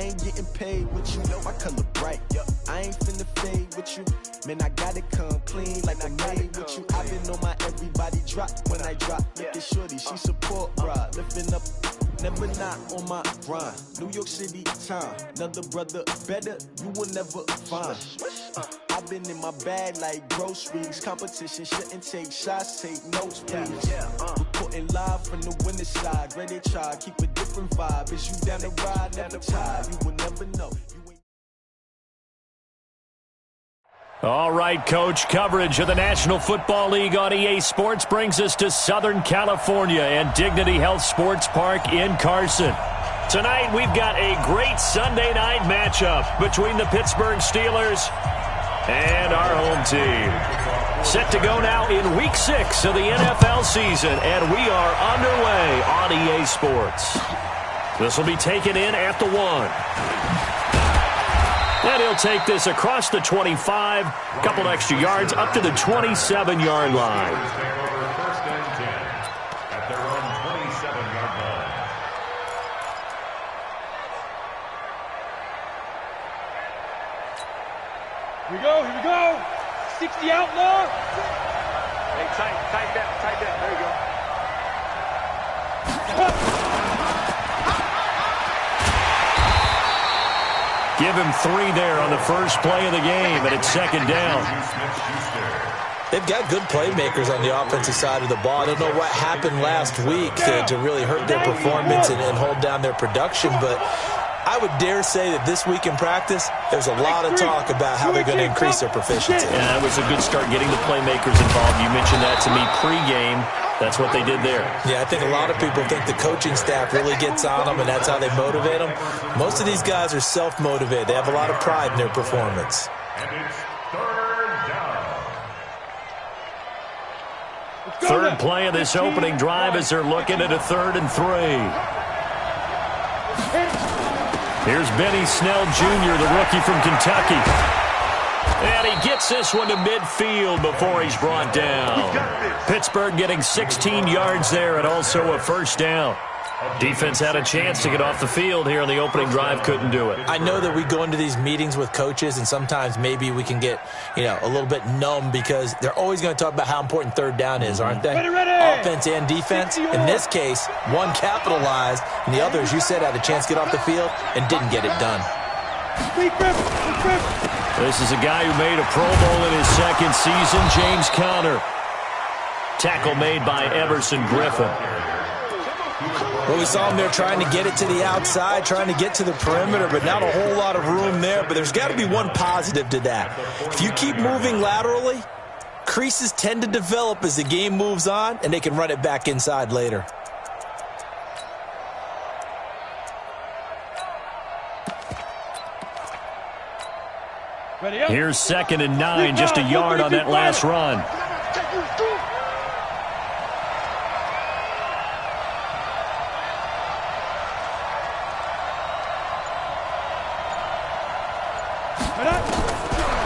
ain't getting paid, but you know I color bright. I ain't finna fade with you. Man, I gotta come clean like I made with you. I've been on my everybody drop when I drop. Look at shorty, she support ride. Lifting up, never not on my grind. New York City time, another brother better, you will never find. I've been in my bag like groceries. Competition shouldn't take shots, take notes, please. Reporting live from the winning side. Ready to try, keep a different vibe. Is you down the ride, never tired. You will never know. All right, Coach, coverage of the National Football League on EA Sports brings us to Southern California and Dignity Health Sports Park in Carson. Tonight, we've got a great Sunday night matchup between the Pittsburgh Steelers and our home team. Set to go now in Week 6 of the NFL season, and we are underway on EA Sports. This will be taken in at the 1. And he'll take this across the 25, a couple extra yards, up to the 27-yard line. First and 10 at their own 27-yard line. Here we go. 60 outlaw. Hey, tight down. There you go. Give him 3 there on the first play of the game, and it's second down. They've got good playmakers on the offensive side of the ball. I don't know what happened last week to really hurt their performance and hold down their production, but I would dare say that this week in practice, there's a lot of talk about how they're going to increase their proficiency. And that was a good start getting the playmakers involved. You mentioned that to me pregame. That's what they did there. Yeah, I think a lot of people think the coaching staff really gets on them, and that's how they motivate them. Most of these guys are self-motivated. They have a lot of pride in their performance. And it's third down. Third play of this opening drive as they're looking at a 3rd and 3. Here's Benny Snell Jr., the rookie from Kentucky. And he gets this one to midfield before he's brought down. Pittsburgh getting 16 yards there and also a first down. Defense had a chance to get off the field here on the opening drive, couldn't do it. I know that we go into these meetings with coaches, and sometimes maybe we can get, a little bit numb because they're always going to talk about how important third down is, aren't they? Ready. Offense and defense. In this case, one capitalized, and the other, as you said, had a chance to get off the field and didn't get it done. This is a guy who made a Pro Bowl in his second season, James Conner. Tackle made by Everson Griffin. Well, we saw him there trying to get it to the outside, trying to get to the perimeter, but not a whole lot of room there. But there's got to be one positive to that. If you keep moving laterally, creases tend to develop as the game moves on, and they can run it back inside later. Here's 2nd and 9, just a yard on that last run.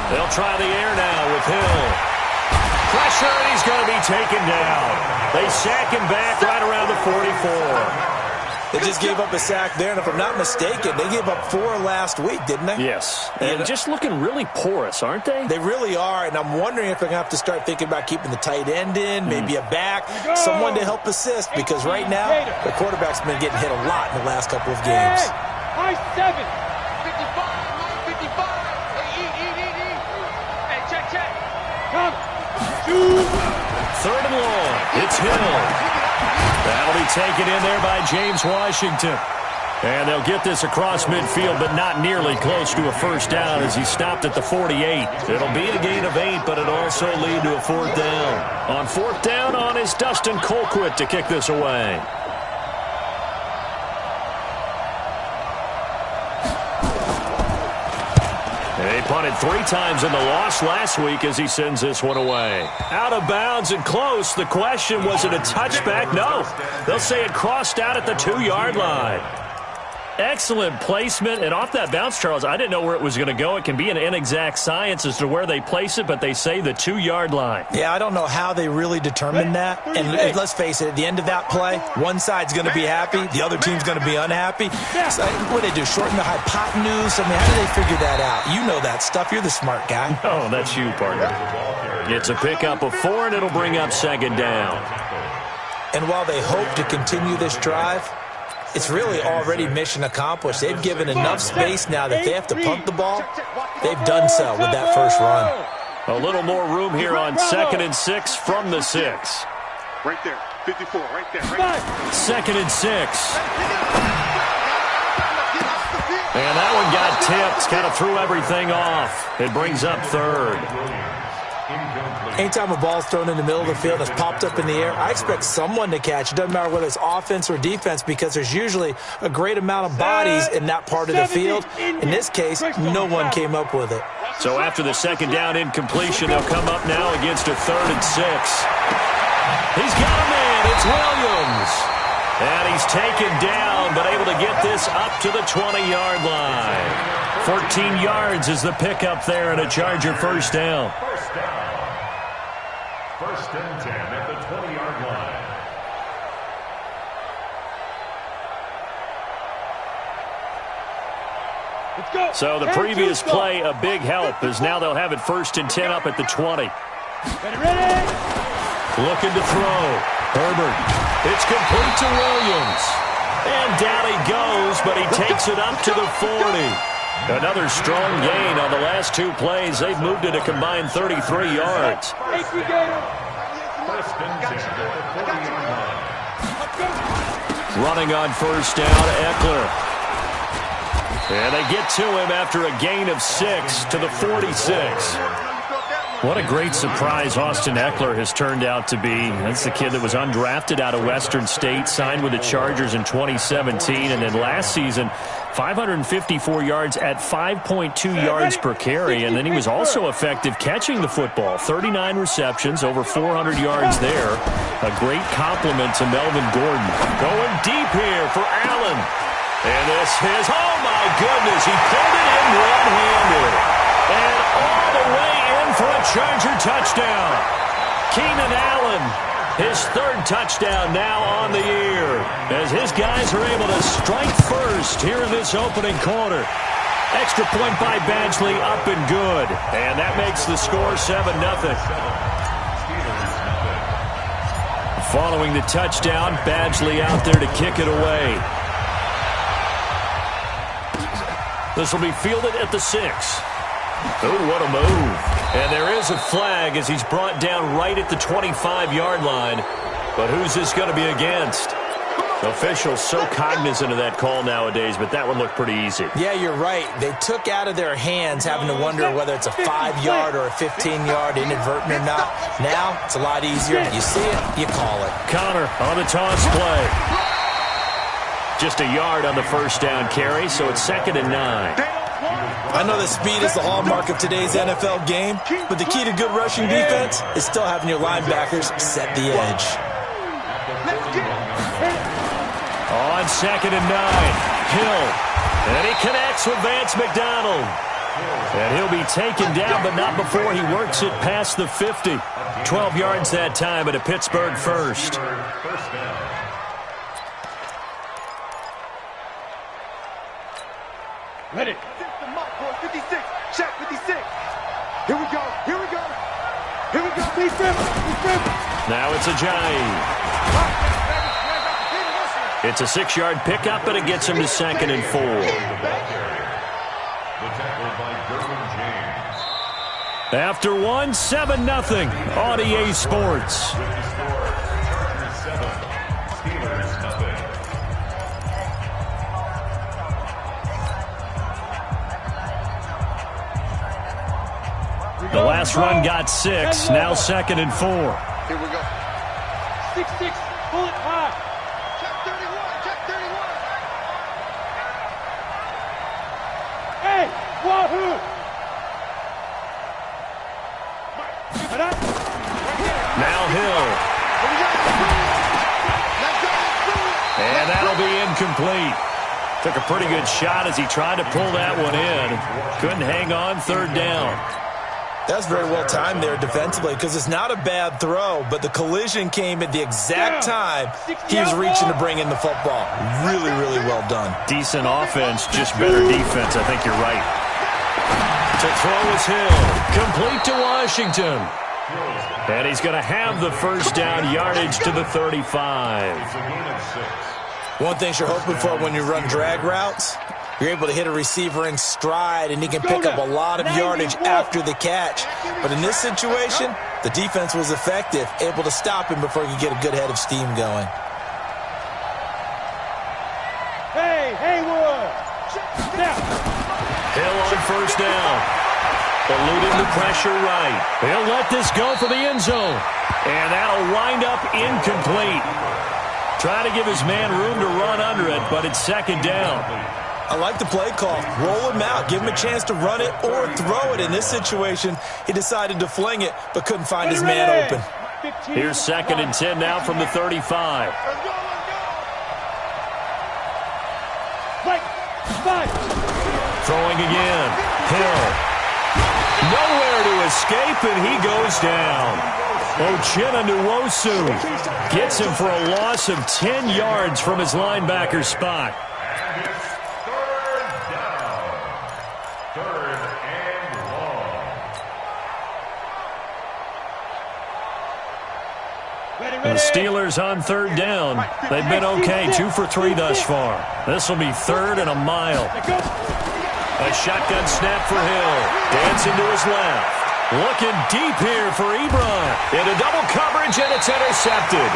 They'll try the air now with Hill. Pressure, and he's going to be taken down. They sack him back right around the 44. They just gave up a sack there, and if I'm not mistaken, they gave up 4 last week, didn't they? Yes. And just looking really porous, aren't they? They really are, and I'm wondering if they're going to have to start thinking about keeping the tight end in, maybe a back, someone to help assist, because right now, the quarterback's been getting hit a lot in the last couple of games. High 7. 55. Hey, check. Come. 3rd and long. It's Hill. That'll be taken in there by James Washington. And they'll get this across midfield, but not nearly close to a first down as he stopped at the 48. It'll be a gain of 8, but it'll also lead to a 4th down. On 4th down on is Dustin Colquitt to kick this away. They punted 3 times in the loss last week as he sends this one away. Out of bounds and close. The question, was it a touchback? No. They'll say it crossed out at the 2-yard line. Excellent placement, and off that bounce, Charles, I didn't know where it was going to go. It can be an inexact science as to where they place it, but they say the 2-yard line. Yeah, I don't know how they really determined that. And let's face it, at the end of that play, one side's going to be happy, the other team's going to be unhappy. So, what do they do, shorten the hypotenuse? I mean, how do they figure that out? You know that stuff. You're the smart guy. Oh, that's you, partner. It's a pickup of 4, and it'll bring up 2nd down. And while they hope to continue this drive, it's really already mission accomplished. They've given enough space now that they have to punt the ball. They've done so with that first run. A little more room here on 2nd and 6 from the 6. Right there, 54, right there. Right there. 2nd and 6. And that one got tipped, kind of threw everything off. It brings up 3rd. Anytime a ball's thrown in the middle of the field that's popped up in the air, I expect someone to catch. It doesn't matter whether it's offense or defense, because there's usually a great amount of bodies in that part of the field. In this case, no one came up with it. So after the 2nd down incompletion, they'll come up now against a 3rd and 6. He's got a man. It's Williams. And he's taken down, but able to get this up to the 20-yard line. 14 yards is the pickup there, and a Charger first down. First and 10 at the 20-yard line. Let's go. So the previous play, a big help, as now they'll have it 1st and 10 up at the 20. Ready. Looking to throw. Herbert. It's complete to Williams. And down he goes, but he takes it up to the 40. Another strong gain on the last 2 plays. They've moved it a combined 33 yards. First and 10 at the 40-yard line. Running on 1st down, Eckler. And they get to him after a gain of 6 to the 46. What a great surprise Austin Eckler has turned out to be. That's the kid that was undrafted out of Western State, signed with the Chargers in 2017, and then last season, 554 yards at 5.2 yards per carry, and then he was also effective catching the football. 39 receptions, over 400 yards there. A great compliment to Melvin Gordon. Going deep here for Allen. And this is, oh my goodness, he pulled it in one-handed. And all the way in for a Charger touchdown. Keenan Allen, his 3rd touchdown now on the year, as his guys are able to strike first here in this opening quarter. Extra point by Badgley, up and good. And that makes the score 7-0. Following the touchdown, Badgley out there to kick it away. This will be fielded at the 6. Oh, what a move. And there is a flag as he's brought down right at the 25-yard line. But who's this going to be against? Officials so cognizant of that call nowadays, but that one looked pretty easy. Yeah, you're right. They took out of their hands having to wonder whether it's a 5-yard or a 15-yard, inadvertent or not. Now, it's a lot easier. You see it, you call it. Connor on the toss play. Just a yard on the 1st down carry, so it's 2nd and 9. I know that speed is the hallmark of today's NFL game, but the key to good rushing defense is still having your linebackers set the edge. On 2nd and 9, Hill. And he connects with Vance McDonald. And he'll be taken down, but not before he works it past the 50. 12 yards that time at a Pittsburgh first. Ready. 56. Check 56. Here we go. Here we go. Here we go. Now it's Ajayi. It's a 6-yard pickup, but it gets him to 2nd and 4. After one, 7-0 on EA Sports. The last run got 6, now 2nd and 4. Here we go. 6-6, pull it high. Check 31, check 31. Hey, wahoo! Now Hill. And that'll be incomplete. Took a pretty good shot as he tried to pull that one in. Couldn't hang on, third down. That's very well timed there defensively because it's not a bad throw, but the collision came at the exact time he was reaching to bring in the football. Really, really well done. Decent offense, just better defense. I think you're right. To throw is Hill. Complete to Washington. And he's going to have the first down, yardage to the 35. One thing you're hoping for when you run drag routes, you're able to hit a receiver in stride, and he can pick up a lot of yardage after the catch. But in this situation, the defense was effective, able to stop him before he could get a good head of steam going. Hey, Haywood! Now. Hill on first down. Eluding the pressure right. He'll let this go for the end zone. And that'll wind up incomplete. Trying to give his man room to run under it, but it's second down. I like the play call. Roll him out. Give him a chance to run it or throw it. In this situation, he decided to fling it, but couldn't find his man open. Here's 2nd and 10 now from the 35. Throwing again. Hill. Nowhere to escape, and he goes down. Uchenna Nwosu gets him for a loss of 10 yards from his linebacker spot. The Steelers on third down. They've been okay, 2 for 3 thus far. This will be 3rd and a mile. A shotgun snap for Hill. Dancing to his left. Looking deep here for Ebron. Into double coverage, and it's intercepted.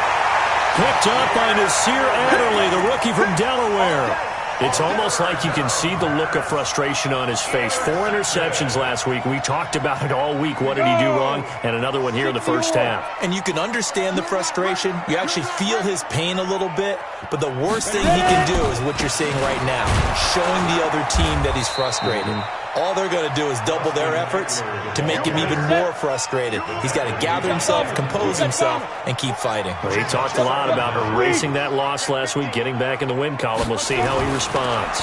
Picked up by Nasir Adderley, the rookie from Delaware. It's almost like you can see the look of frustration on his face. 4 interceptions last week. We talked about it all week. What did he do wrong? And another one here in the first half. And you can understand the frustration. You actually feel his pain a little bit. But the worst thing he can do is what you're seeing right now, showing the other team that he's frustrated. All they're going to do is double their efforts to make him even more frustrated. He's got to gather himself, compose himself, and keep fighting. Well, he talked a lot about erasing that loss last week, getting back in the win column. We'll see how he responds.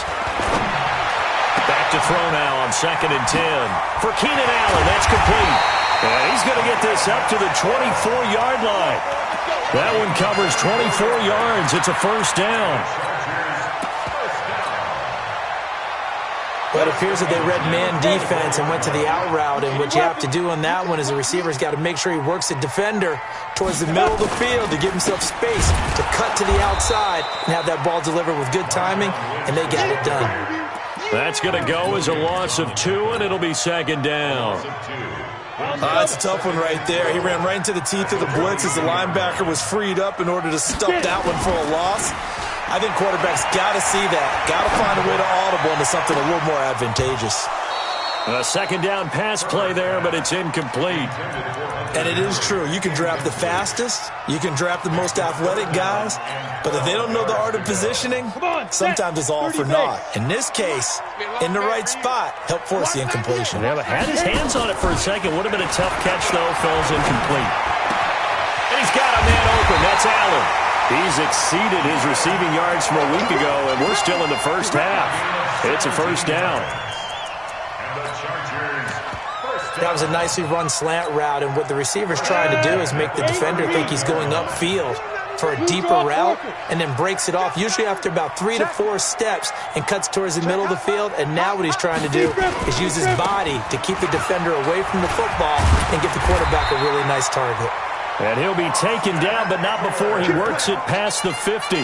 Back to throw now on 2nd and 10. For Keenan Allen, that's complete. And he's going to get this up to the 24-yard line. That one covers 24 yards. It's a first down. But it appears that they read man defense and went to the out route, and what you have to do on that one is the receiver's got to make sure he works the defender towards the middle of the field to give himself space to cut to the outside and have that ball delivered with good timing, and they got it done. That's going to go as a loss of 2, and it'll be 2nd down. That's a tough one right there. He ran right into the teeth of the blitz as the linebacker was freed up in order to stuff that one for a loss. I think quarterbacks got to see that. Got to find a way to audible into something a little more advantageous. A 2nd down pass play there, but it's incomplete. And it is true. You can draft the fastest. You can draft the most athletic guys. But if they don't know the art of positioning, sometimes it's all for naught. In this case, in the right spot, help force the incompletion. Yeah, but had his hands on it for a second. Would have been a tough catch, though. Falls incomplete. And he's got a man open. That's Allen. He's exceeded his receiving yards from a week ago, and we're still in the first half. It's a first down. That was a nicely run slant route, and what the receiver's trying to do is make the defender think he's going upfield for a deeper route and then breaks it off, usually after about 3 to 4 steps, and cuts towards the middle of the field. And now what he's trying to do is use his body to keep the defender away from the football and get the quarterback a really nice target. And he'll be taken down, but not before he works it past the 50.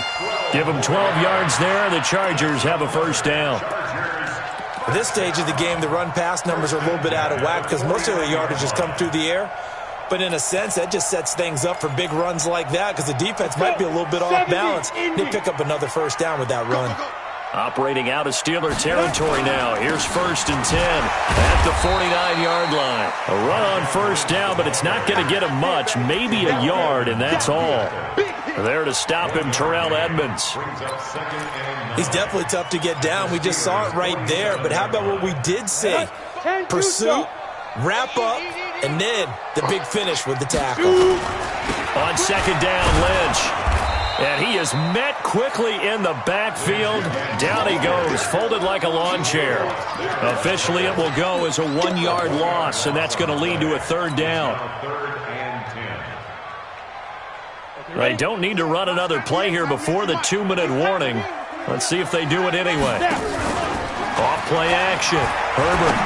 Give him 12 yards there, and the Chargers have a first down. At this stage of the game, the run-pass numbers are a little bit out of whack because most of the yardage has come through the air. But in a sense, that just sets things up for big runs like that because the defense might be a little bit off balance. They pick up another first down with that run. Operating out of Steeler territory now. Here's 1st and 10 at the 49-yard line. A run on first down, but it's not going to get him much. Maybe a yard, and that's all. There to stop him, Terrell Edmonds. He's definitely tough to get down. We just saw it right there. But how about what we did see? Pursuit, wrap up, and then the big finish with the tackle. On 2nd down, Lynch. And he is met quickly in the backfield. Down he goes, folded like a lawn chair. Officially, it will go as a 1-yard loss, and that's going to lead to a 3rd down. They don't need to run another play here before the 2-minute warning. Let's see if they do it anyway. Off play action. Herbert.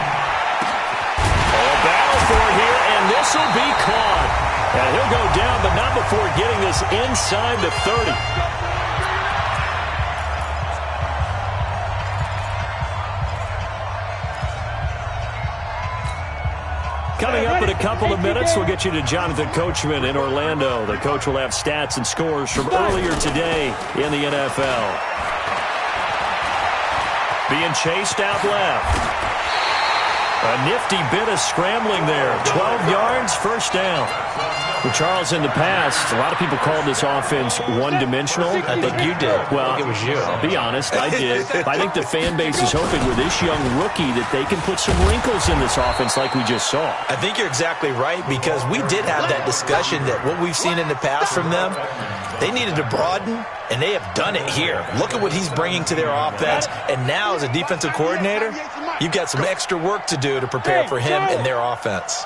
Battle for it here, and this will be caught. And he'll go down, but not before getting this inside the 30. Coming up in a couple of minutes, we'll get you to Jonathan Coachman in Orlando. The coach will have stats and scores from earlier today in the NFL. Being chased out left. A nifty bit of scrambling there. 12 yards, 1st down. Well, Charles, in the past, a lot of people called this offense one-dimensional. I think you did. Well, I think it was you. I'll be honest, I did. I think the fan base is hoping with this young rookie that they can put some wrinkles in this offense like we just saw. I think you're exactly right, because we did have that discussion that what we've seen in the past from them, they needed to broaden, and they have done it here. Look at what he's bringing to their offense, and now as a defensive coordinator, you've got some extra work to do to prepare for him and their offense.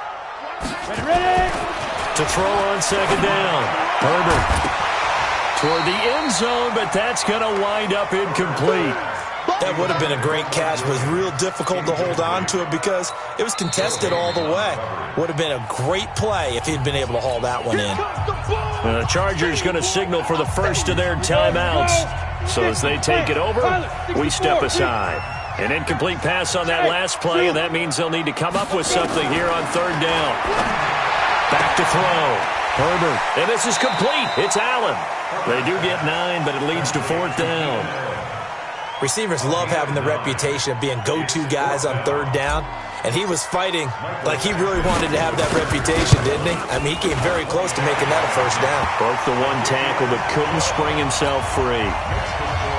To throw on 2nd down. Herbert toward the end zone, but that's going to wind up incomplete. That would have been a great catch. It was real difficult to hold on to it because it was contested all the way. Would have been a great play if he'd been able to haul that one in. The Chargers going to signal for the first of their timeouts. So as they take it over, we step aside. An incomplete pass on that last play, and that means they'll need to come up with something here on 3rd down. Back to throw. Herbert. And this is complete. It's Allen. They do get 9, but it leads to 4th down. Receivers love having the reputation of being go-to guys on 3rd down, and he was fighting like he really wanted to have that reputation, didn't he? I mean, he came very close to making that a 1st down. Broke the 1 tackle, but couldn't spring himself free.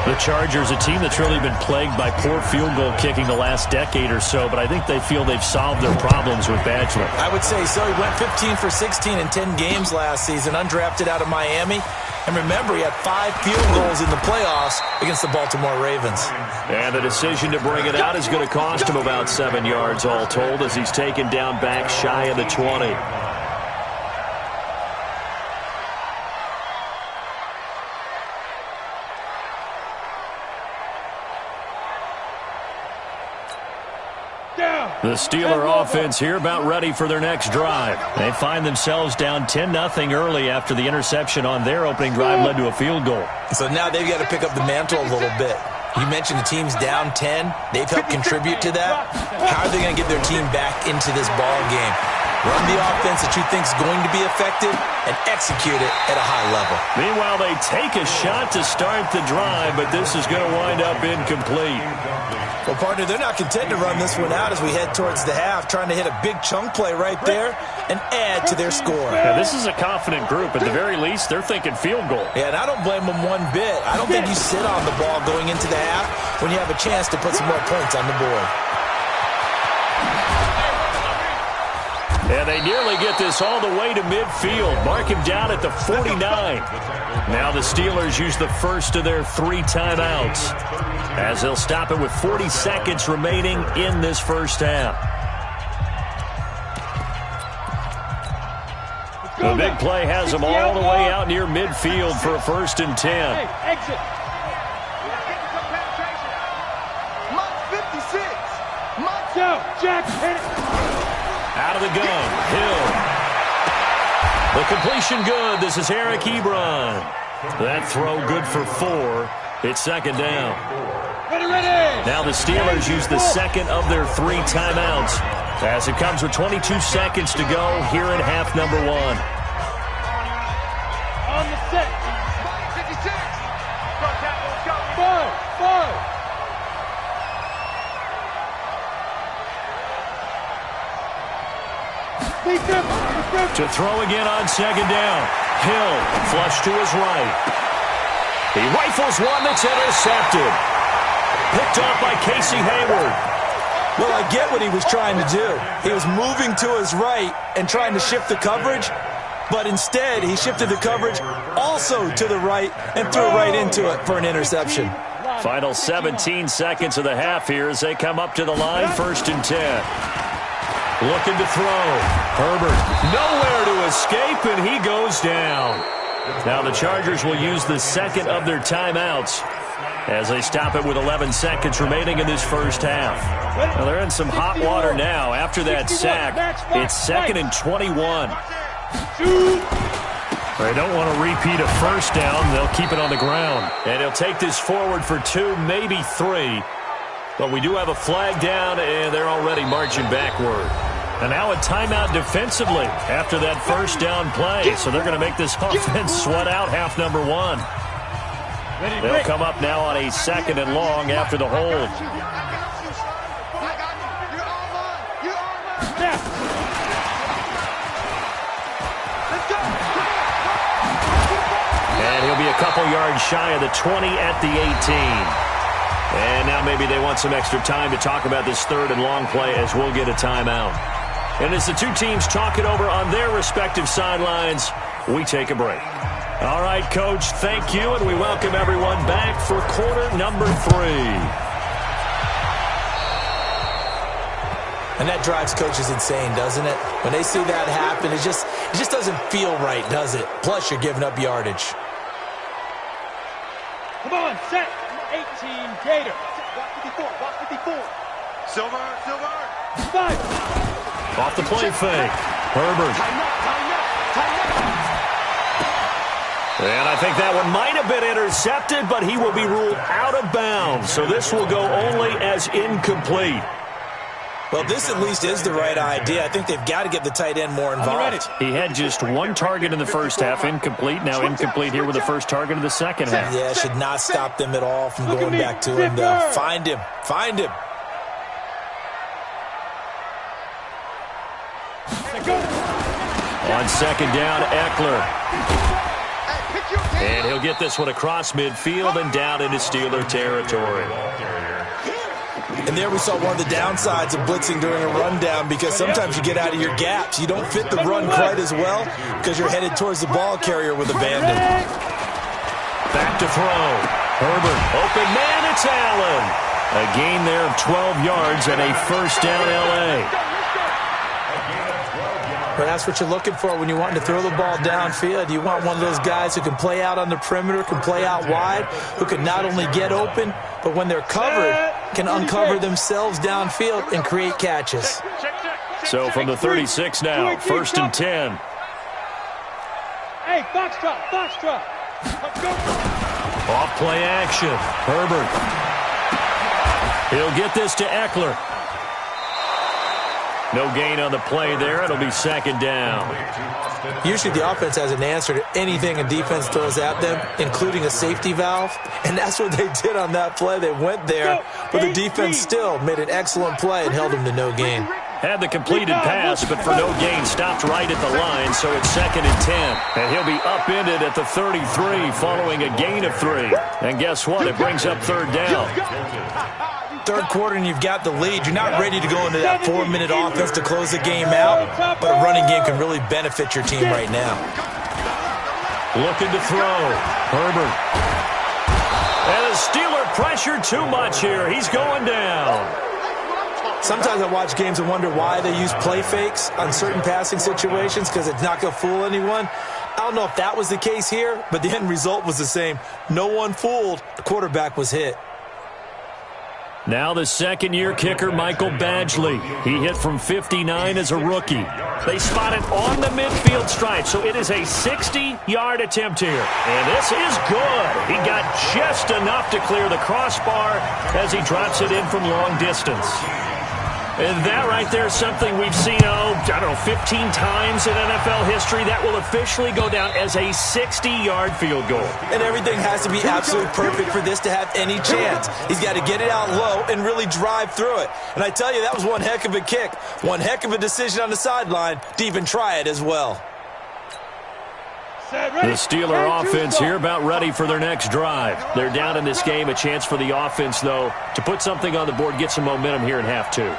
The Chargers, a team that's really been plagued by poor field goal kicking the last decade or so, but I think they feel they've solved their problems with Badger. I would say so. He went 15 for 16 in 10 games last season, undrafted out of Miami. And remember, he had 5 field goals in the playoffs against the Baltimore Ravens. And the decision to bring it out is going to cost him about 7 yards all told as he's taken down back shy of the 20. The Steeler offense here about ready for their next drive. They find themselves down 10-0 early after the interception on their opening drive led to a field goal. So now they've got to pick up the mantle a little bit. You mentioned the team's down 10. They've helped contribute to that. How are they going to get their team back into this ball game? Run the offense that you think is going to be effective and execute it at a high level. Meanwhile, they take a shot to start the drive, but this is going to wind up incomplete. Well, partner, they're not content to run this one out as we head towards the half, trying to hit a big chunk play right there and add to their score. Yeah, this is a confident group. At the very least, they're thinking field goal. Yeah, and I don't blame them one bit. I don't think you sit on the ball going into the half when you have a chance to put some more points on the board. And they nearly get this all the way to midfield. Mark him down at the 49. Now the Steelers use the first of their 3 timeouts as they'll stop it with 40 seconds remaining in this first half. The big play has them all the way out near midfield for a 1st and 10. Exit. Go, Jack, hit it. Out of the gun, Hill. The completion good. This is Eric Ebron. That throw good for 4. It's 2nd down. Ready. Now the Steelers use the second of their 3 timeouts as it comes with 22 seconds to go here in half number 1. On the set. 56. Five. To throw again on 2nd down. Hill flush to his right. He rifles one that's intercepted. Picked off by Casey Hayward. Well, I get what he was trying to do. He was moving to his right and trying to shift the coverage, but instead he shifted the coverage also to the right and threw right into it for an interception. Final 17 seconds of the half here as they come up to the line, 1st and 10. Looking to throw. Herbert nowhere to escape, and he goes down. Now the Chargers will use the second of their timeouts as they stop it with 11 seconds remaining in this first half. Well, they're in some hot water now. After that sack, it's 2nd and 21. They don't want to repeat a first down. They'll keep it on the ground. And he'll take this forward for 2, maybe 3. But we do have a flag down, and they're already marching backward. And now a timeout defensively after that first down play. So they're going to make this offense sweat out half number 1. They'll come up now on a 2nd and long after the hold. And he'll be a couple yards shy of the 20 at the 18. And now maybe they want some extra time to talk about this 3rd and long play as we'll get a timeout. And as the two teams talk it over on their respective sidelines, we take a break. All right, Coach, thank you, and we welcome everyone back for quarter number 3. And that drives coaches insane, doesn't it? When they see that happen, it just doesn't feel right, does it? Plus, you're giving up yardage. Come on, set. 18, Gator. Box 54. Silver. 5. Off the play fake. Herbert. And I think that one might have been intercepted, but he will be ruled out of bounds. So this will go only as incomplete. Well, this at least is the right idea. I think they've got to get the tight end more involved. He had just 1 target in the first half, incomplete. Now incomplete here with the first target of the second half. Yeah, should not stop them at all from going back to him, though. Find him. On 2nd down, Eckler. And he'll get this one across midfield and down into Steeler territory. And there we saw one of the downsides of blitzing during a rundown, because sometimes you get out of your gaps. You don't fit the run quite as well because you're headed towards the ball carrier with abandon. Back to throw. Herbert, open man, it's Allen. A gain there of 12 yards and a first down L.A. But that's what you're looking for when you want to throw the ball downfield. You want one of those guys who can play out on the perimeter, can play out wide, who can not only get open, but when they're covered, can uncover themselves downfield and create catches. So from the 36 now, 1st and 10. Hey, box drop. Off play action. Herbert. He'll get this to Eckler. No gain on the play there. It'll be 2nd down. Usually the offense has an answer to anything a defense throws at them, including a safety valve. And that's what they did on that play. They went there, but the defense still made an excellent play and held them to no gain. Had the completed pass, but for no gain, stopped right at the line, so it's 2nd and 10. And he'll be upended at the 33 following a gain of 3. And guess what? It brings up 3rd down. Third quarter and you've got the lead. You're not ready to go into that 4-minute offense to close the game out, but a running game can really benefit your team right now. Looking to throw. Herbert. And the Steeler pressure too much here. He's going down. Sometimes I watch games and wonder why they use play fakes on certain passing situations, because it's not going to fool anyone. I don't know if that was the case here, but the end result was the same. No one fooled. The quarterback was hit. Now the second-year kicker, Michael Badgley. He hit from 59 as a rookie. They spot it on the midfield stripe, so it is a 60-yard attempt here. And this is good. He got just enough to clear the crossbar as he drops it in from long distance. And that right there is something we've seen, 15 times in NFL history. That will officially go down as a 60-yard field goal. And everything has to be absolutely perfect for this to have any chance. He's got to get it out low and really drive through it. And I tell you, that was one heck of a kick. One heck of a decision on the sideline to even try it as well. The Steeler offense here about ready for their next drive. They're down in this game. A chance for the offense, though, to put something on the board, get some momentum here in half 2.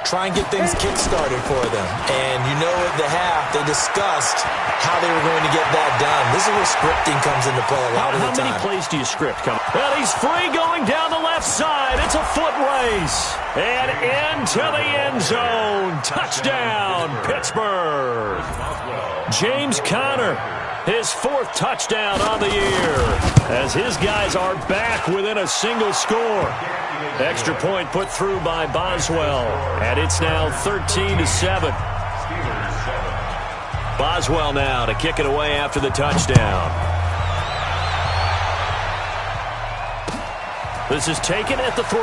try and get things kick-started for them. And you know at the half, they discussed how they were going to get that done. This is where scripting comes into play a lot of the time. How many plays do you script? Well, he's free going down the left side. It's a foot race. And into the end zone. Touchdown, Pittsburgh. James Conner, his 4th touchdown on the year, as his guys are back within a single score. Extra point put through by Boswell, and it's now 13-7. Boswell now to kick it away after the touchdown. This is taken at the 3.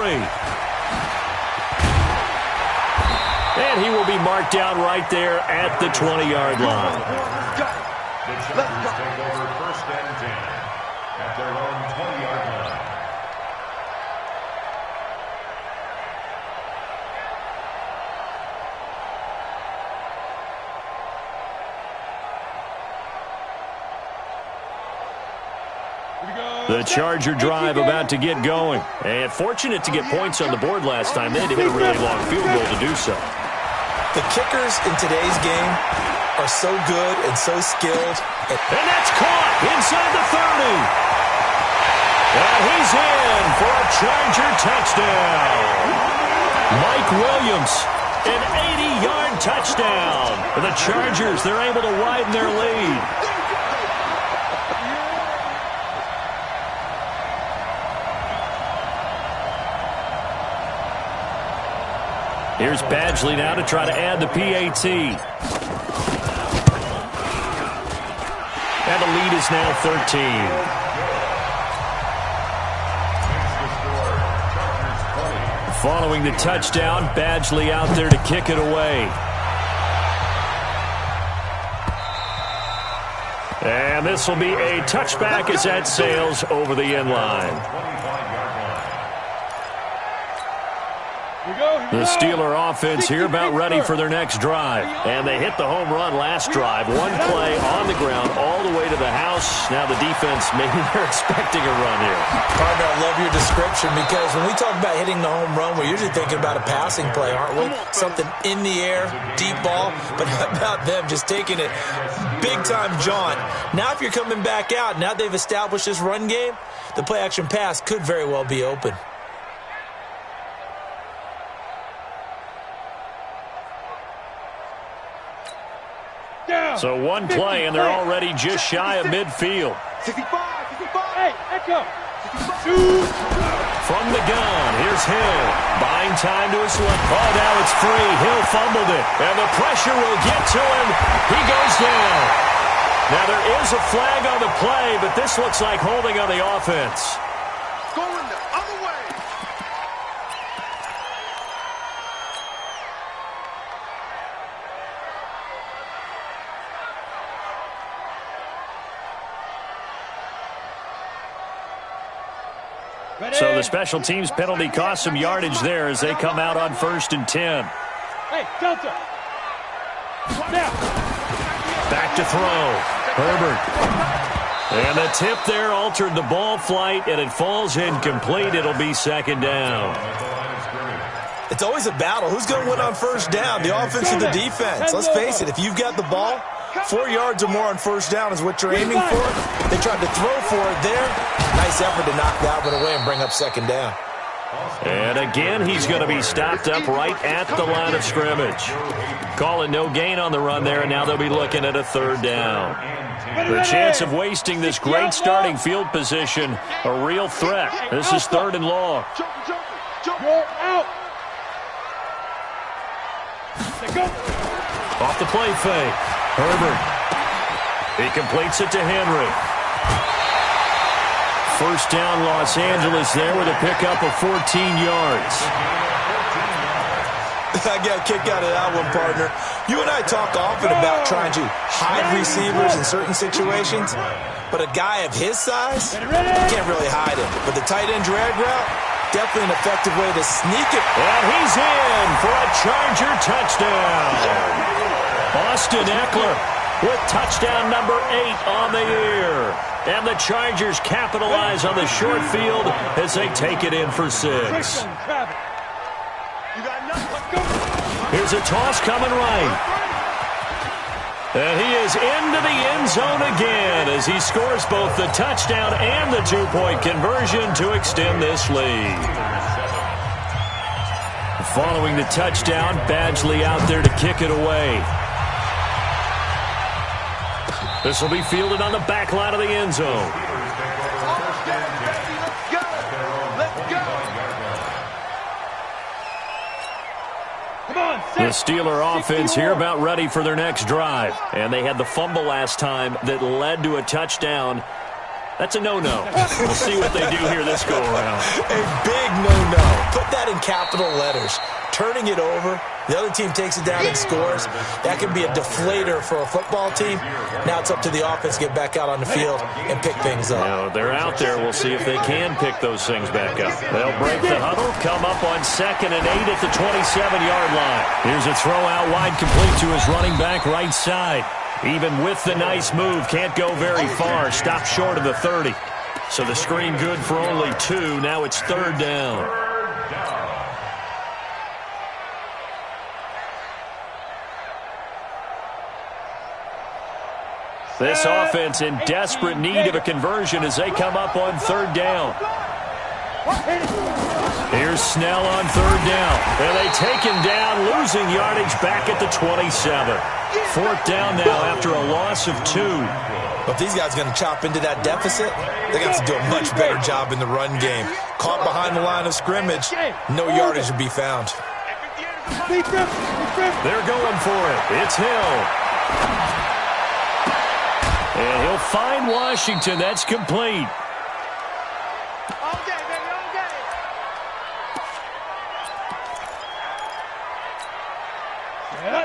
And he will be marked down right there at the 20-yard line. The Chargers take over 1st and 10 at their own 20-yard line. The Charger drive about to get going. And fortunate to get points on the board last time. They had to hit a really long field goal to do so. The kickers in today's game are so good and so skilled. And that's caught inside the 30. And he's in for a Charger touchdown. Mike Williams, an 80-yard touchdown. For the Chargers, they're able to widen their lead. Here's Badgley now to try to add the PAT. And the lead is now 13. Following the touchdown, Badgley out there to kick it away. And this will be a touchback as that sails over the end line. The Steeler offense here about ready for their next drive. And they hit the home run last drive. One play on the ground all the way to the house. Now the defense, maybe they're expecting a run here. Partner, I love your description because when we talk about hitting the home run, we're usually thinking about a passing play, aren't we? Something in the air, deep ball. But how about them just taking it big-time jaunt? Now if you're coming back out, now they've established this run game, the play-action pass could very well be open. So one play, and they're already just shy of midfield. 65. Hey, Echo. From the gun, here's Hill. Buying time to his left. Oh, now it's free. Hill fumbled it. And the pressure will get to him. He goes down. Now there is a flag on the play, but this looks like holding on the offense. Going the other way. So the special teams penalty cost some yardage there as they come out on 1st and 10. Hey, Delta. Now. Back to throw. Herbert. And the tip there altered the ball flight, and it falls incomplete. It'll be 2nd down. It's always a battle. Who's going to win on 1st down, the offense or the defense? Let's face it, if you've got the ball, 4 yards or more on 1st down is what you're aiming for. They tried to throw for it there. Nice effort to knock that one away and bring up 2nd down. And again, he's going to be stopped up right at the line of scrimmage. Calling no gain on the run there, and now they'll be looking at a 3rd down. The chance of wasting this great starting field position, a real threat. This is 3rd and long. You're out. Off the play fake. Herbert. He completes it to Henry. 1st down, Los Angeles there with a pickup of 14 yards. I got a kick out of that one, partner. You and I talk often about trying to hide receivers in certain situations, but a guy of his size, you can't really hide him. But the tight end drag route, definitely an effective way to sneak it. And he's in for a Charger touchdown. Austin Eckler with touchdown number 8 on the year. And the Chargers capitalize on the short field as they take it in for 6. You got nothing. Let's go. Here's a toss coming right. And he is into the end zone again as he scores both the touchdown and the two-point conversion to extend this lead. Following the touchdown, Badgley out there to kick it away. This will be fielded on the back line of the end zone. The Steeler offense here about ready for their next drive. And they had the fumble last time that led to a touchdown. That's a no-no. We'll see what they do here this go-around. A big no-no. Put that in capital letters. Turning it over, the other team takes it down and scores. That can be a deflator for a football team. Now it's up to the offense to get back out on the field and pick things up. Now, they're out there. We'll see if they can pick those things back up. They'll break the huddle, come up on 2nd and 8 at the 27-yard line. Here's a throw out wide, complete to his running back right side. Even with the nice move, can't go very far. Stop short of the 30. So the screen good for only 2. Now it's 3rd down. This offense in desperate need of a conversion as they come up on 3rd down. Here's Snell on 3rd down. And they take him down, losing yardage back at the 27. 4th down now after a loss of 2. But if these guys are going to chop into that deficit, they got to do a much better job in the run game. Caught behind the line of scrimmage, no yardage to be found. They're going for it. It's Hill. And he'll find Washington. That's complete.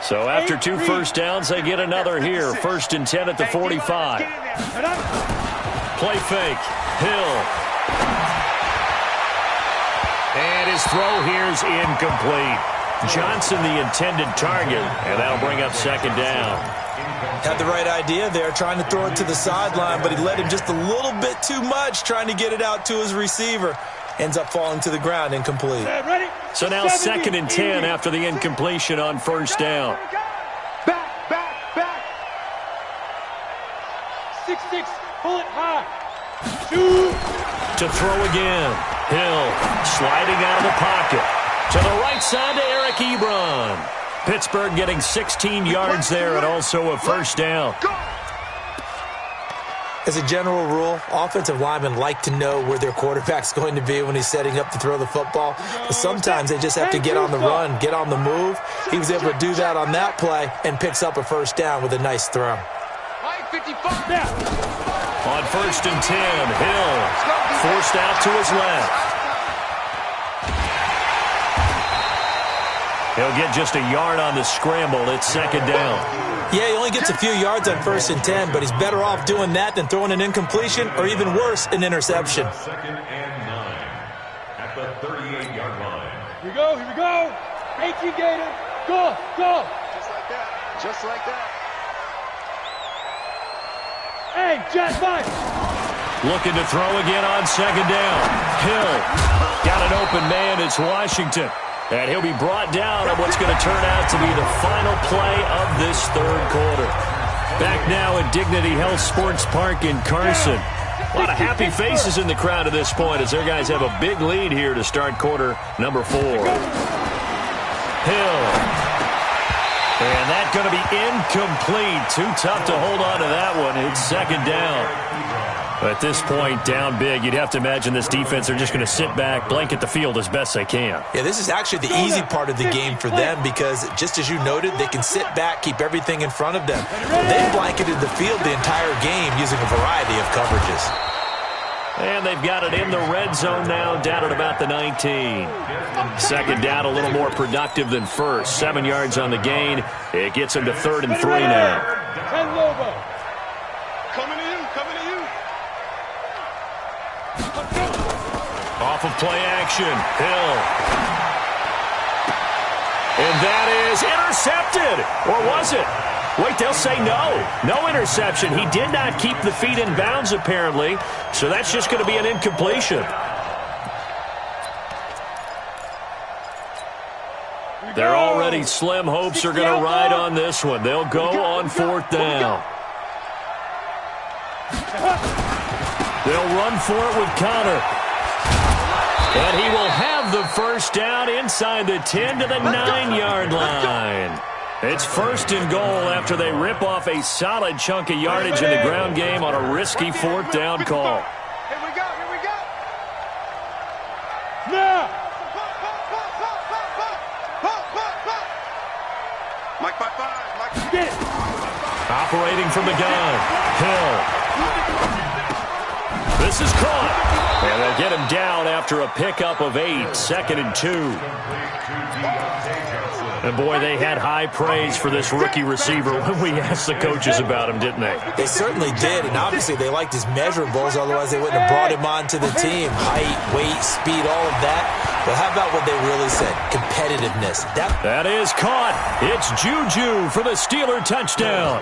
So after 2 first downs, they get another here. 1st and 10 at the 45. Play fake. Hill. And his throw here's incomplete. Johnson the intended target, and that'll bring up 2nd down. Had the right idea there, trying to throw it to the sideline, but he led him just a little bit too much, trying to get it out to his receiver. Ends up falling to the ground, incomplete. So now 2nd and 10 after the incompletion on 1st down. Back. 6-6, pull it high. Shoot. To throw again. Hill sliding out of the pocket. To the right side to Eric Ebron. Pittsburgh getting 16 yards there and also a 1st down. As a general rule, offensive linemen like to know where their quarterback's going to be when he's setting up to throw the football. But sometimes they just have to get on the run, get on the move. He was able to do that on that play and picks up a 1st down with a nice throw. On 1st and 10, Hill forced out to his left. He'll get just a yard on the scramble. It's 2nd down. Yeah, he only gets a few yards on 1st and 10, but he's better off doing that than throwing an incompletion or even worse, an interception. 2nd and 9 at the 38-yard line. Here we go. 18 Gator. Go. Just like that. Hey, Jet, Mike. Looking to throw again on 2nd down. Hill got an open man. It's Washington. And he'll be brought down on what's going to turn out to be the final play of this 3rd quarter. Back now at Dignity Health Sports Park in Carson. A lot of happy faces in the crowd at this point as their guys have a big lead here to start quarter number 4. Hill. And that's going to be incomplete. Too tough to hold on to that one. It's 2nd down. At this point, down big, you'd have to imagine this defense, they're just going to sit back, blanket the field as best they can. Yeah, this is actually the easy part of the game for them because, just as you noted, they can sit back, keep everything in front of them. They blanketed the field the entire game using a variety of coverages. And they've got it in the red zone now, down at about the 19. 2nd down, a little more productive than 1st. 7 yards on the gain. It gets them to 3rd and 3 now. Coming to you. Off of play action, Hill. And that is intercepted. Or was it? Wait, they'll say no. No interception. He did not keep the feet in bounds, apparently. So that's just going to be an incompletion. Their already slim hopes are going to ride on this one. They'll go on 4th down. They'll run for it with Connor. And he will have the first down inside the 10 to the 9-yard line. It's 1st and goal after they rip off a solid chunk of yardage in the ground game on a risky 4th down call. Here we go, here we go. Now. Mike, Mike. Operating from the gun. Hill. This is caught. And they'll get him down after a pickup of 8, 2nd and 2. And, boy, they had high praise for this rookie receiver when we asked the coaches about him, didn't they? They certainly did, and obviously they liked his measurables, otherwise they wouldn't have brought him onto the team. Height, weight, speed, all of that. But how about what they really said? Competitiveness. That is caught. It's Juju for the Steeler touchdown.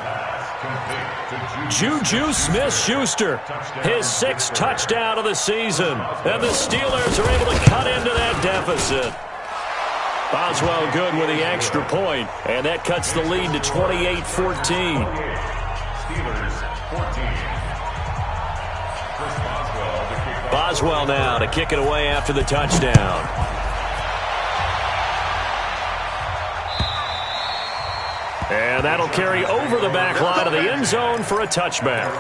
Juju Smith-Schuster, his 6th touchdown of the season. And the Steelers are able to cut into that deficit. Boswell good with the extra point, and that cuts the lead to 28-14. Boswell now to kick it away after the touchdown. And that'll carry over the back line of the end zone for a touchback.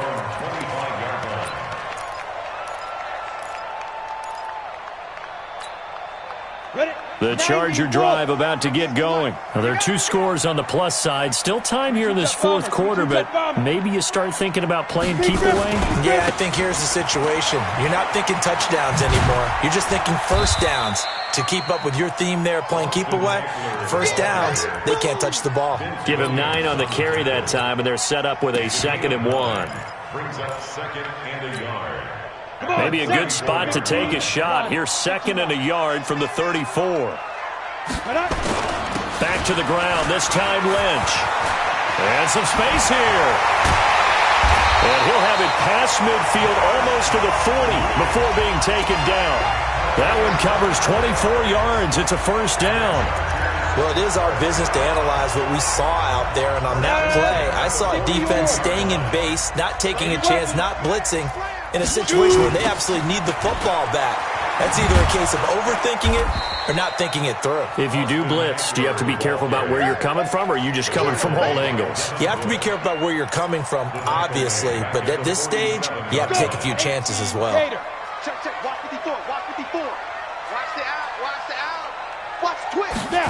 The Charger drive about to get going. Now, there are 2 scores on the plus side. Still time here in this 4th quarter, but maybe you start thinking about playing keep away? Yeah, I think here's the situation. You're not thinking touchdowns anymore. You're just thinking first downs. To keep up with your theme there, playing keep away, first downs, they can't touch the ball. Give him 9 on the carry that time, and they're set up with a 2nd and 1. Brings up 2nd and a yard. Maybe a good spot to take a shot. Here's 2nd and a yard from the 34. Back to the ground, this time Lynch. And some space here. And he'll have it past midfield almost to the 40 before being taken down. That one covers 24 yards. It's a first down. Well, it is our business to analyze what we saw out there, and on that play, I saw a defense staying in base, not taking a chance, not blitzing, in a situation where they absolutely need the football back. That's either a case of overthinking it or not thinking it through. If you do blitz, do you have to be careful about where you're coming from, or are you just coming from all angles? You have to be careful about where you're coming from, obviously, but at this stage, you have to take a few chances as well. Check, check. Watch 54. Watch 54. Watch the out. Watch the out. Watch twist. Now.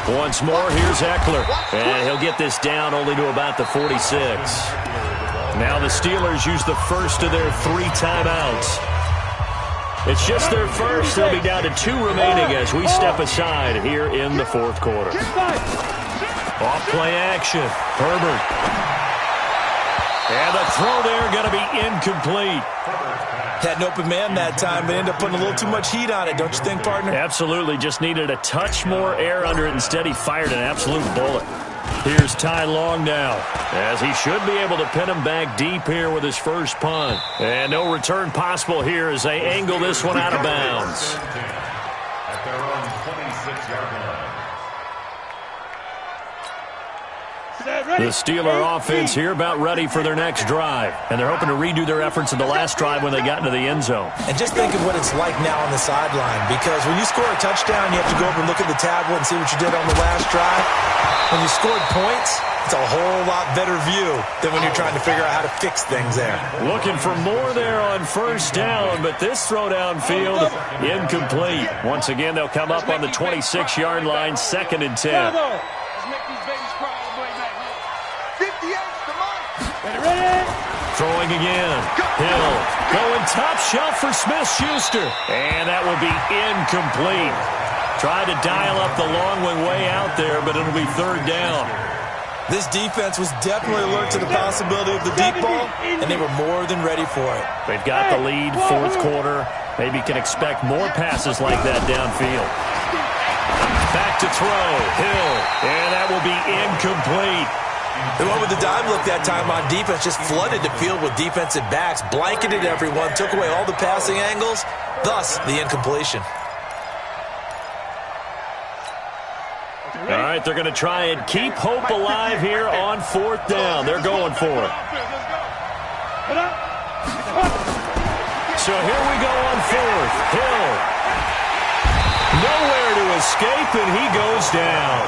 Once more, here's Eckler. And he'll get this down only to about the 46. Now the Steelers use the first of their 3 timeouts. It's just their first. They'll be down to 2 remaining as we step aside here in the 4th quarter. Off play action. Herbert. And the throw there going to be incomplete. Had an open man that time, but ended up putting a little too much heat on it, don't you think, partner? Absolutely. Just needed a touch more air under it. Instead, he fired an absolute bullet. Here's Ty Long now, as he should be able to pin him back deep here with his first punt. And no return possible here as they angle this one out of bounds. At their own 26-yard line. The Steeler offense here about ready for their next drive. And they're hoping to redo their efforts in the last drive when they got into the end zone. And just think of what it's like now on the sideline, because when you score a touchdown, you have to go over and look at the tablet and see what you did on the last drive. When you scored points, it's a whole lot better view than when you're trying to figure out how to fix things there. Looking for more there on first down, but this throw downfield incomplete. Once again, they'll come up on the 26-yard line, 2nd and 10. Throwing again. Hill going top shelf for Smith-Schuster. And that will be incomplete. Tried to dial up the long one way out there, but it'll be 3rd down. This defense was definitely alert to the possibility of the deep ball, and they were more than ready for it. They've got the lead, 4th quarter. Maybe can expect more passes like that downfield. Back to throw. Hill. And that will be incomplete. The one with the dime look that time on defense just flooded the field with defensive backs, blanketed everyone, took away all the passing angles, thus the incompletion. All right, they're going to try and keep hope alive here on 4th down. They're going for it. So here we go on 4th. Hill. Nowhere to escape, and he goes down.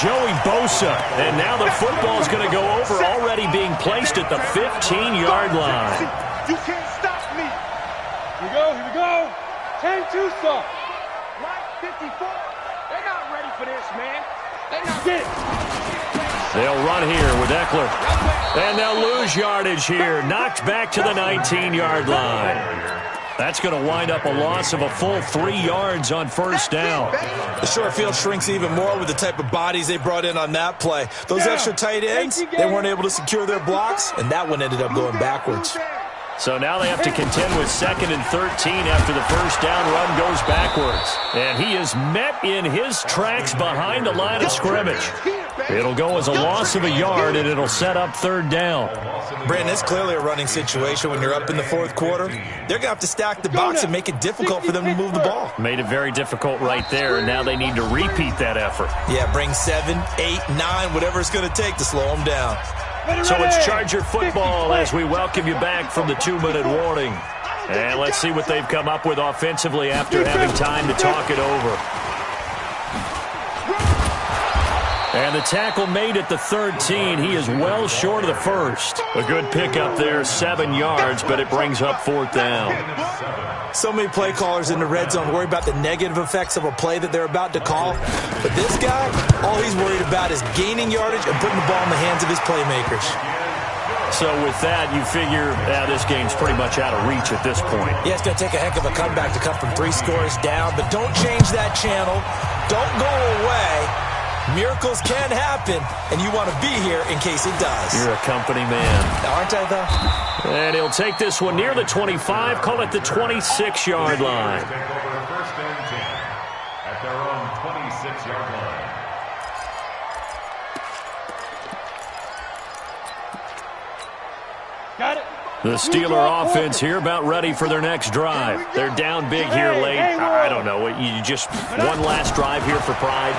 Joey Bosa. And now the football is going to go over, already being placed at the 15-yard line. You can't stop me. Here we go. 10-2 stop. Line 54. They're not ready for this, man. They're not ready. They'll run here with Eckler. And they'll lose yardage here. Knocked back to the 19-yard line. That's going to wind up a loss of a full 3 yards on 1st down. The short field shrinks even more with the type of bodies they brought in on that play. Those extra tight ends, they weren't able to secure their blocks, and that one ended up going backwards. So now they have to contend with 2nd and 13 after the 1st down run goes backwards. And he is met in his tracks behind the line of scrimmage. It'll go as a loss of a yard, and it'll set up 3rd down. Brandon, it's clearly a running situation when you're up in the 4th quarter. They're going to have to stack the box and make it difficult for them to move the ball. Made it very difficult right there, and now they need to repeat that effort. Yeah, bring 7, 8, 9, whatever it's going to take to slow them down. So it's Charger football as we welcome you back from the 2-minute warning. And let's see what they've come up with offensively after having time to talk it over. And the tackle made at the 13. He is well short of the 1st. A good pickup there, 7 yards, but it brings up 4th down. So many play callers in the red zone worry about the negative effects of a play that they're about to call. But this guy, all he's worried about is gaining yardage and putting the ball in the hands of his playmakers. So with that, you figure this game's pretty much out of reach at this point. Yeah, it's going to take a heck of a comeback to come from 3 scores down. But don't change that channel. Don't go away. Miracles can happen, and you want to be here in case it does. You're a company man. Aren't I, though? And he'll take this one near the 25, call it the 26-yard line. Take over 1st and 10 at their own 26-yard line. Got it. The Steeler offense here about ready for their next drive. They're down big here late. I don't know. You just one last drive here for pride?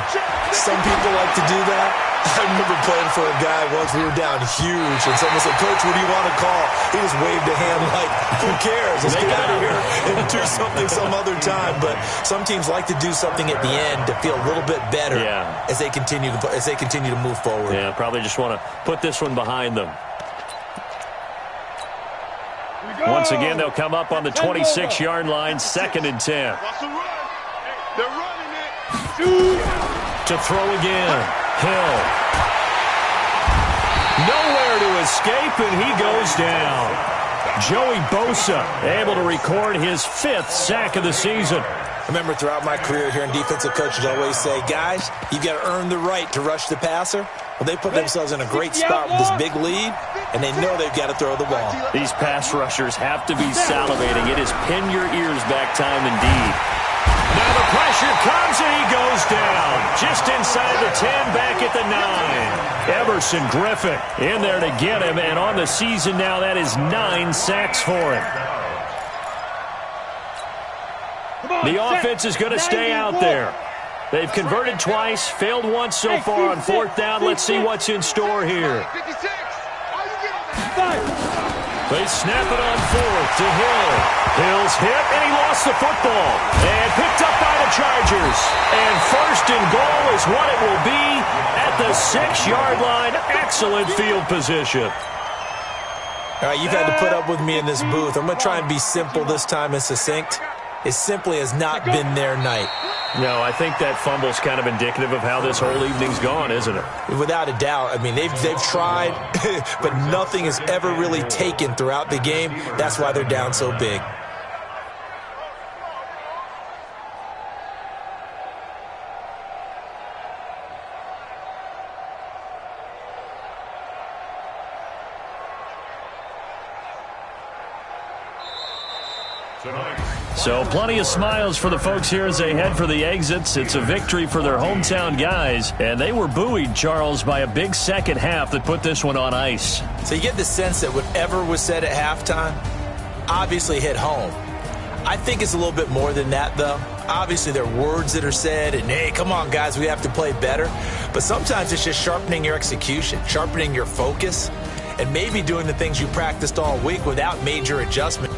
Some people like to do that. I remember playing for a guy once. We were down huge, and someone said, "Coach, what do you want to call?" He just waved a hand like, "Who cares? Let's get out of here and do something some other time." But some teams like to do something at the end to feel a little bit better as they continue to move forward. Yeah, probably just want to put this one behind them. Once again, they'll come up on the 26-yard line, 2nd and 10. They're running it. To throw again. Hill. Nowhere to escape, and he goes down. Joey Bosa able to record his 5th sack of the season. I remember throughout my career here in defensive coaches always say, guys, you got to earn the right to rush the passer. Well, they put themselves in a great spot with this big lead, and they know they've got to throw the ball. These pass rushers have to be salivating. It is pin your ears back time indeed. Now the pressure comes, and he goes down. Just inside the 10, back at the 9. Everson Griffin in there to get him, and on the season now, that is 9 sacks for him. The offense is going to stay out there. They've converted twice, failed once so far on 4th down. Let's see what's in store here. They snap it on 4th to Hill. Hill's hit, and he lost the football. And picked up by the Chargers. And 1st and goal is what it will be at the 6-yard line. Excellent field position. All right, you've had to put up with me in this booth. I'm going to try and be simple this time and succinct. It simply has not been their night. No, I think that fumble's kind of indicative of how this whole evening's gone, isn't it? Without a doubt. I mean, they've tried, but nothing is ever really taken throughout the game. That's why they're down so big. So plenty of smiles for the folks here as they head for the exits. It's a victory for their hometown guys, and they were buoyed, Charles, by a big second half that put this one on ice. So you get the sense that whatever was said at halftime obviously hit home. I think it's a little bit more than that, though. Obviously, there are words that are said, and hey, come on, guys, we have to play better. But sometimes it's just sharpening your execution, sharpening your focus, and maybe doing the things you practiced all week without major adjustment.